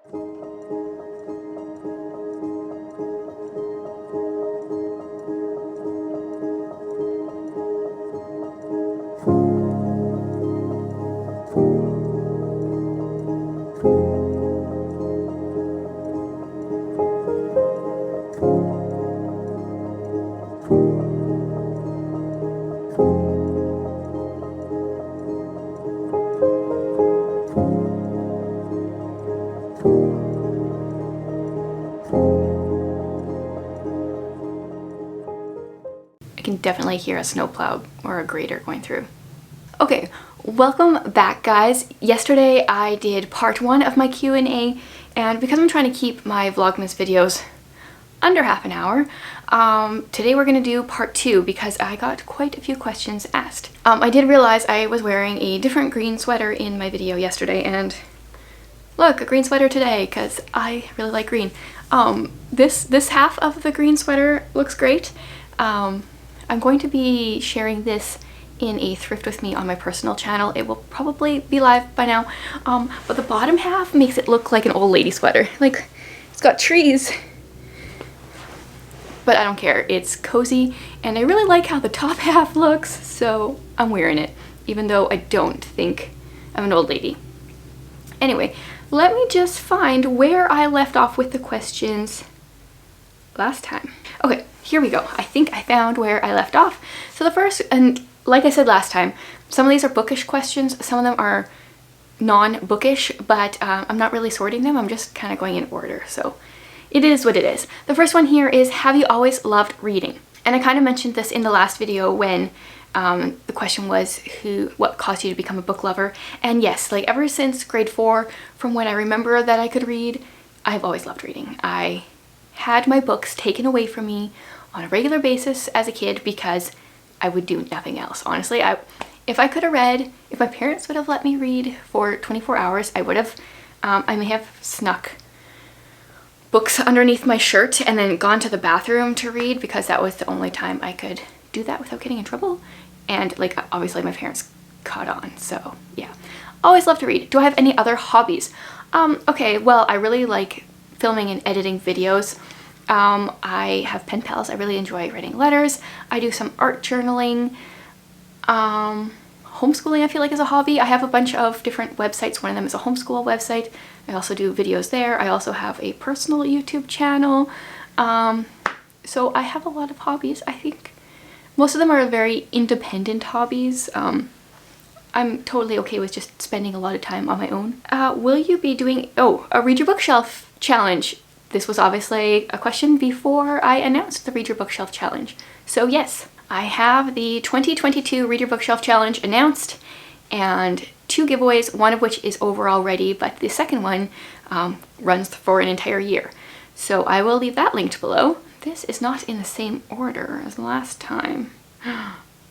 I can definitely hear a snowplow or a grader going through. Okay, welcome back, guys. Yesterday I did part 1 of my Q&A, and because I'm trying to keep my Vlogmas videos under half an hour, today we're gonna do part 2 because I got quite a few questions asked. I did realize I was wearing a different green sweater in my video yesterday, and look, a green sweater today because I really like green. This half of the green sweater looks great. I'm going to be sharing this in a thrift with me on my personal channel. It will probably be live by now, but the bottom half makes it look like an old lady sweater. Like, it's got trees, but I don't care. It's cozy, and I really like how the top half looks, so I'm wearing it, even though I don't think I'm an old lady. Anyway, let me just find where I left off with the questions last time. Okay, here we go. I think I found where I left off. So the first, and like I said last time, some of these are bookish questions, some of them are non-bookish, but I'm not really sorting them. I'm just kind of going in order, so it is what it is. The first one here is, have you always loved reading? And I kind of mentioned this in the last video when the question was what caused you to become a book lover? And yes, like ever since grade 4, from when I remember that I could read, I've always loved reading. I had my books taken away from me on a regular basis as a kid because I would do nothing else. Honestly, if I could have read, if my parents would have let me read for 24 hours, I would have. I may have snuck books underneath my shirt and then gone to the bathroom to read because that was the only time I could do that without getting in trouble. And like, obviously my parents caught on, so yeah. Always love to read. Do I have any other hobbies? Okay, well, I really like filming and editing videos. I have pen pals. I really enjoy writing letters. I do some art journaling. Homeschooling I feel like is a hobby. I have a bunch of different websites. One of them is a homeschool website. I also do videos there. I also have a personal YouTube channel. So I have a lot of hobbies. I think most of them are very independent hobbies. I'm totally okay with just spending a lot of time on my own. Will you be doing, a Read Your Bookshelf challenge? This was obviously a question before I announced the Read Your Bookshelf challenge. So yes, I have the 2022 Read Your Bookshelf challenge announced and 2 giveaways, one of which is over already, but the second one runs for an entire year. So I will leave that linked below. This is not in the same order as last time.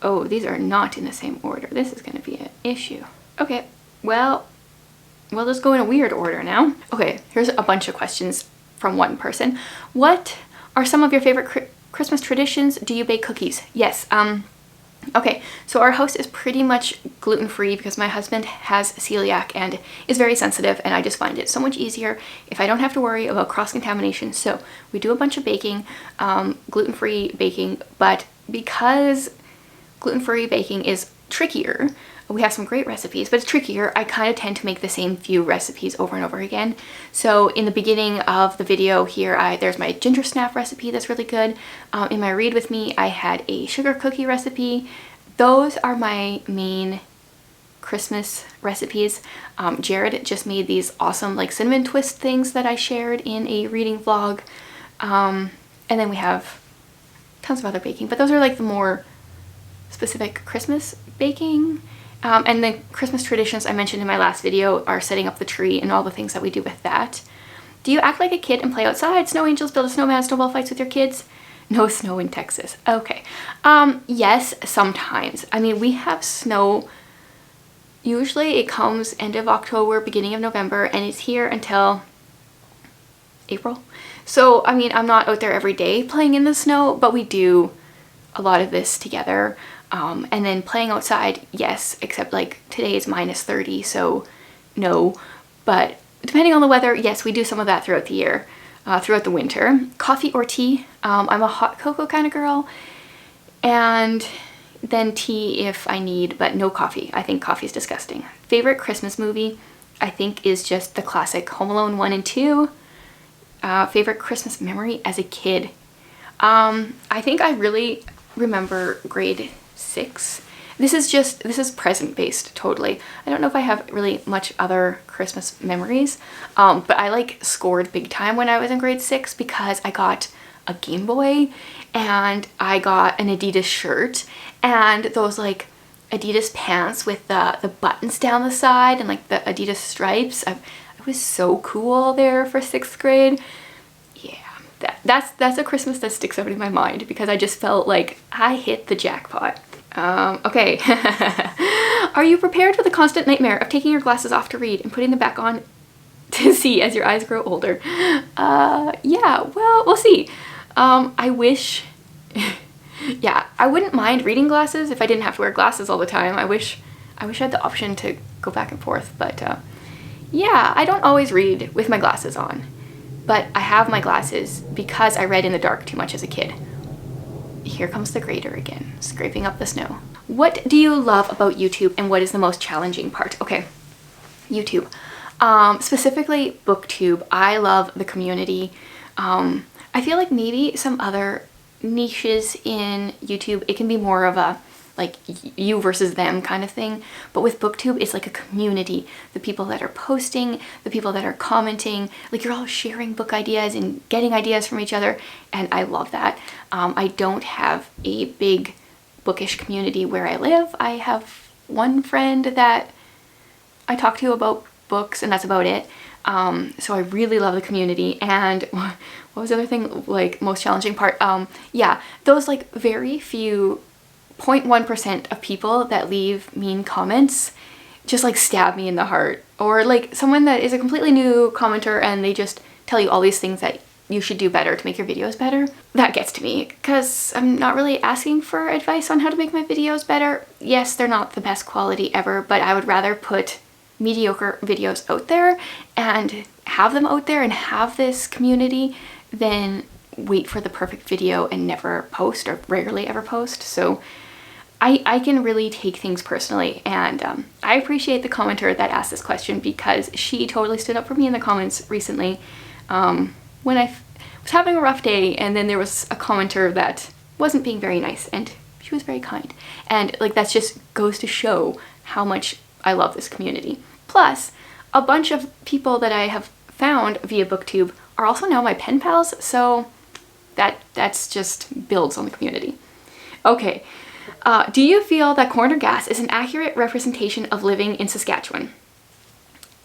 Oh, these are not in the same order. This is going to be an issue. Okay, well, we'll just go in a weird order now. Okay, here's a bunch of questions from one person. What are some of your favorite Christmas traditions? Do you bake cookies? Yes. Okay, so our house is pretty much gluten-free because my husband has celiac and is very sensitive, and I just find it so much easier if I don't have to worry about cross-contamination. So we do a bunch of baking, gluten-free baking, but because gluten-free baking is trickier, we have some great recipes, but it's trickier. I kind of tend to make the same few recipes over and over again. So in the beginning of the video here, there's my ginger snap recipe that's really good. In my Read With Me, I had a sugar cookie recipe. Those are my main Christmas recipes. Jared just made these awesome like cinnamon twist things that I shared in a reading vlog. And then we have tons of other baking, but those are like the more specific Christmas baking. And the Christmas traditions I mentioned in my last video are setting up the tree and all the things that we do with that. Do you act like a kid and play outside? Snow angels, build a snowman, snowball fights with your kids? No snow in Texas. Okay. Yes, sometimes. I mean, we have snow. Usually it comes end of October, beginning of November, and it's here until April. So, I mean, I'm not out there every day playing in the snow, but we do a lot of this together. And then playing outside, yes, except like today is -30, so no. But depending on the weather, yes, we do some of that throughout the year, throughout the winter. Coffee or tea. I'm a hot cocoa kind of girl. And then tea if I need, but no coffee. I think coffee is disgusting. Favorite Christmas movie, I think, is just the classic Home Alone 1 and 2. Favorite Christmas memory as a kid. I think I really remember grade 6. This is present based totally. I don't know if I have really much other Christmas memories, but I like scored big time when I was in grade 6 because I got a Game Boy and I got an Adidas shirt and those like Adidas pants with the buttons down the side and like the Adidas stripes. I was so cool there for 6th grade. Yeah, that's a Christmas that sticks out in my mind because I just felt like I hit the jackpot. Okay. Are you prepared for the constant nightmare of taking your glasses off to read and putting them back on to see as your eyes grow older? Yeah, well, we'll see. I wish, yeah, I wouldn't mind reading glasses if I didn't have to wear glasses all the time. I wish I had the option to go back and forth, but yeah, I don't always read with my glasses on, but I have my glasses because I read in the dark too much as a kid. Here comes the grader again, scraping up the snow. What do you love about YouTube and what is the most challenging part? Okay, YouTube. Specifically Booktube. I love the community. I feel like maybe some other niches in YouTube, it can be more of a like you versus them kind of thing. But with Booktube, it's like a community. The people that are posting, the people that are commenting, like you're all sharing book ideas and getting ideas from each other. And I love that. I don't have a big bookish community where I live. I have one friend that I talk to about books and that's about it. So I really love the community. And what was the other thing, like most challenging part? Yeah, those like very few 0.1% of people that leave mean comments just like stab me in the heart. Or like someone that is a completely new commenter and they just tell you all these things that you should do better to make your videos better. That gets to me because I'm not really asking for advice on how to make my videos better. Yes, they're not the best quality ever, but I would rather put mediocre videos out there and have them out there and have this community than wait for the perfect video and never post or rarely ever post. So I can really take things personally, and I appreciate the commenter that asked this question because she totally stood up for me in the comments recently when I was having a rough day, and then there was a commenter that wasn't being very nice and she was very kind, and like that just goes to show how much I love this community. Plus a bunch of people that I have found via Booktube are also now my pen pals, so that's just builds on the community. Okay. Do you feel that Corner Gas is an accurate representation of living in Saskatchewan?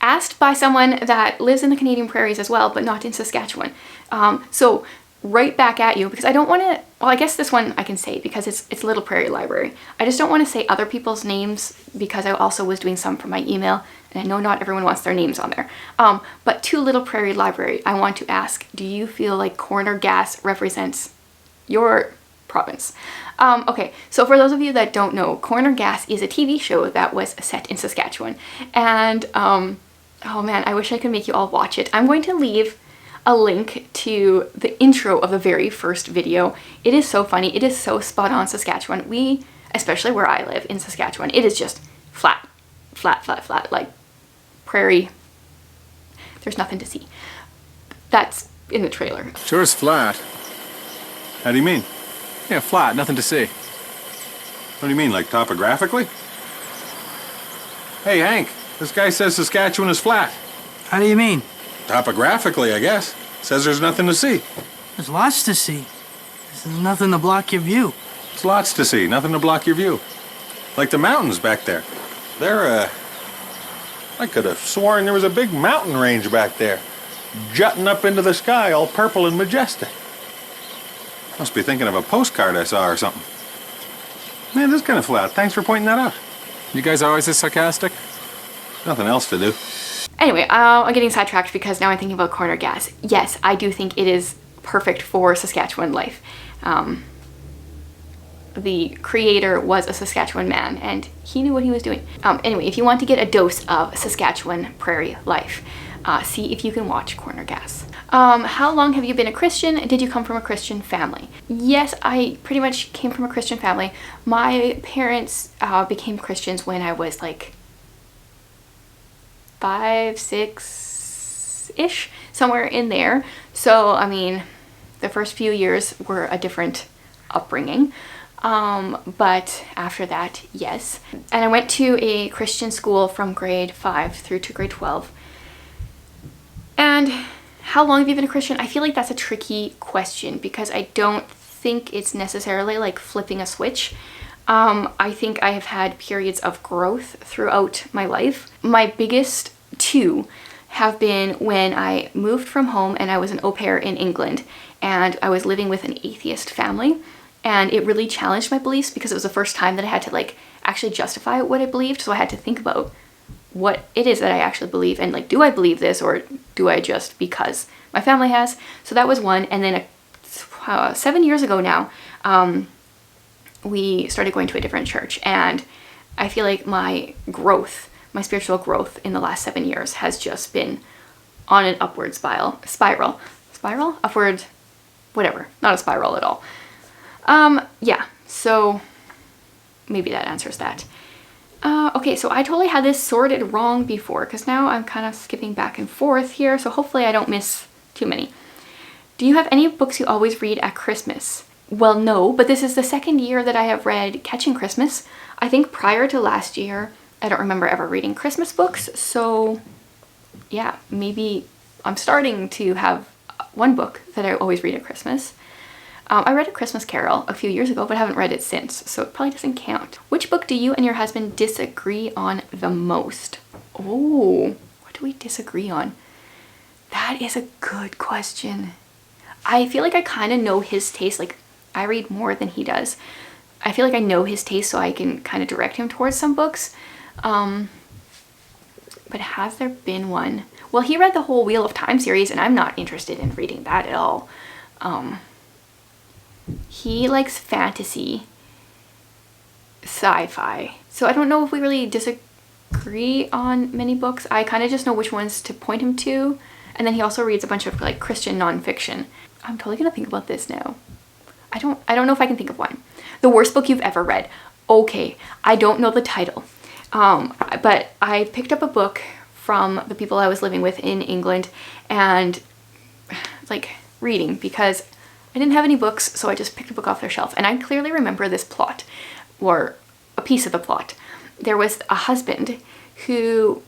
Asked by someone that lives in the Canadian prairies as well, but not in Saskatchewan. So right back at you, because I don't want to, well, I guess this one I can say because it's Little Prairie Library. I just don't want to say other people's names because I also was doing some for my email, and I know not everyone wants their names on there. But to Little Prairie Library, I want to ask, do you feel like Corner Gas represents your province? Okay, so for those of you that don't know, Corner Gas is a TV show that was set in Saskatchewan, and oh man, I wish I could make you all watch it. I'm going to leave a link to the intro of the very first video. It is so funny. It is so spot on Saskatchewan. We, especially where I live in Saskatchewan, it is just flat, flat, flat, flat, like prairie. There's nothing to see. That's in the trailer. Sure is flat. How do you mean? Yeah, flat, nothing to see. What do you mean, like topographically? Hey, Hank, this guy says Saskatchewan is flat. How do you mean? Topographically, I guess. Says there's nothing to see. There's lots to see. There's nothing to block your view. There's lots to see, nothing to block your view. Like the mountains back there. They're, I could have sworn there was a big mountain range back there, jutting up into the sky, all purple and majestic. Must be thinking of a postcard I saw or something. Man, this is kind of flat. Thanks for pointing that out. You guys are always this sarcastic? Nothing else to do. Anyway, I'm getting sidetracked because now I'm thinking about Corner Gas. Yes, I do think it is perfect for Saskatchewan life. The creator was a Saskatchewan man and he knew what he was doing. Anyway, if you want to get a dose of Saskatchewan prairie life, see if you can watch Corner Gas. How long have you been a Christian? Did you come from a Christian family? Yes, I pretty much came from a Christian family. My parents became Christians when I was like 5, 6-ish, somewhere in there. So, I mean, the first few years were a different upbringing. But after that, yes. And I went to a Christian school from grade 5 through to grade 12. And how long have you been a Christian? I feel like that's a tricky question because I don't think it's necessarily like flipping a switch. I think I have had periods of growth throughout my life. My biggest two have been when I moved from home and I was an au pair in England and I was living with an atheist family, and it really challenged my beliefs because it was the first time that I had to like actually justify what I believed. So I had to think about what it is that I actually believe and like, do I believe this or do I just because my family has? So that was one. And then 7 years ago now, we started going to a different church, and I feel like my growth, my spiritual growth in the last 7 years has just been on an upward spiral, upward, whatever, not a spiral at all. Yeah, so maybe that answers that. Okay, so I totally had this sorted wrong before because now I'm kind of skipping back and forth here, so hopefully I don't miss too many. Do you have any books you always read at Christmas? Well, no, but this is the second year that I have read Catching Christmas. I think prior to last year, I don't remember ever reading Christmas books, so yeah, maybe I'm starting to have one book that I always read at Christmas. I read A Christmas Carol a few years ago, but haven't read it since, so it probably doesn't count. Which book do you and your husband disagree on the most? Oh, what do we disagree on? That is a good question. I feel like I kind of know his taste. Like, I read more than he does. I feel like I know his taste, so I can kind of direct him towards some books. But has there been one? Well, he read the whole Wheel of Time series, and I'm not interested in reading that at all. He likes fantasy, sci-fi. So I don't know if we really disagree on many books. I kind of just know which ones to point him to. And then he also reads a bunch of like Christian nonfiction. I'm totally gonna think about this now. I don't know if I can think of one. The worst book you've ever read. Okay, I don't know the title. But I picked up a book from the people I was living with in England and like reading because I didn't have any books, so I just picked a book off their shelf. And I clearly remember this plot, or a piece of the plot. There was a husband who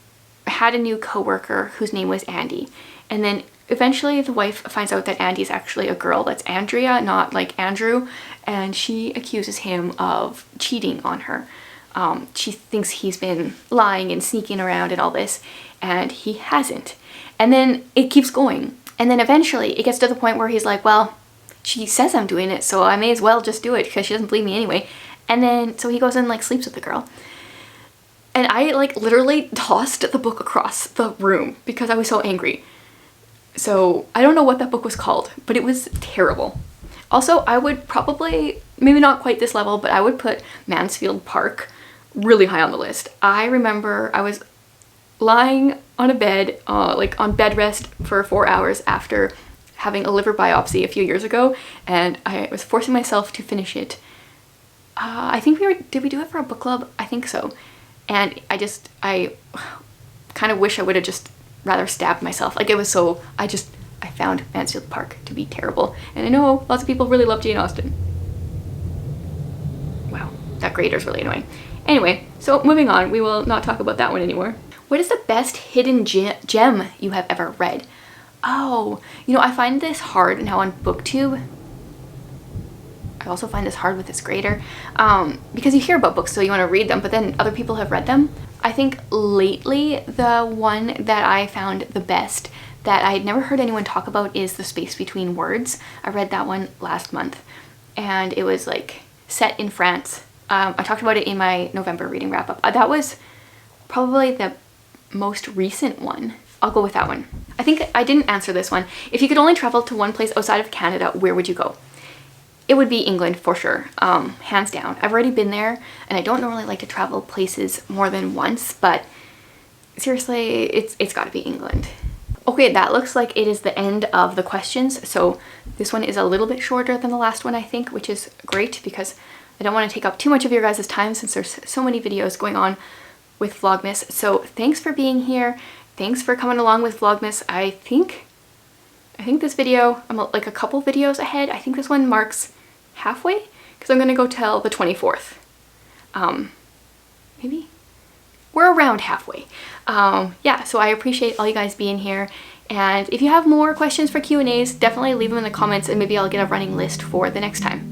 had a new coworker whose name was Andy. And then eventually the wife finds out that Andy's actually a girl that's Andrea, not like Andrew. And she accuses him of cheating on her. She thinks he's been lying and sneaking around and all this, and he hasn't. And then it keeps going. And then eventually it gets to the point where he's like, well, she says I'm doing it, so I may as well just do it because she doesn't believe me anyway. And then, so he goes and like sleeps with the girl. And I like literally tossed the book across the room because I was so angry. So I don't know what that book was called, but it was terrible. Also, I would probably, maybe not quite this level, but I would put Mansfield Park really high on the list. I remember I was lying on a bed, like on bed rest for 4 hours after having a liver biopsy a few years ago, and I was forcing myself to finish it. I think did we do it for a book club? I think so. And I kind of wish I would have just rather stabbed myself. Like it was so, I found Mansfield Park to be terrible. And I know lots of people really love Jane Austen. Wow, that grader's really annoying. Anyway, so moving on, we will not talk about that one anymore. What is the best hidden gem you have ever read? Oh, you know, I find this hard now on Booktube. I also find this hard with this grader because you hear about books, so you want to read them, but then other people have read them. I think lately the one that I found the best that I had never heard anyone talk about is The Space Between Words. I read that one last month, and it was like set in France. I talked about it in my November reading wrap up. That was probably the most recent one. I'll go with that one. I think I didn't answer this one. If you could only travel to one place outside of Canada, where would you go? It would be England for sure, hands down. I've already been there, and I don't normally like to travel places more than once, but seriously, it's got to be England. Okay, that looks like it is the end of the questions. So this one is a little bit shorter than the last one, I think, which is great because I don't want to take up too much of your guys' time since there's so many videos going on with Vlogmas. So thanks for being here. Thanks for coming along with Vlogmas. I think this video, I'm like a couple videos ahead. I think this one marks halfway because I'm going to go till the 24th. Maybe? We're around halfway. Yeah, so I appreciate all you guys being here. And if you have more questions for Q&As, definitely leave them in the comments and maybe I'll get a running list for the next time.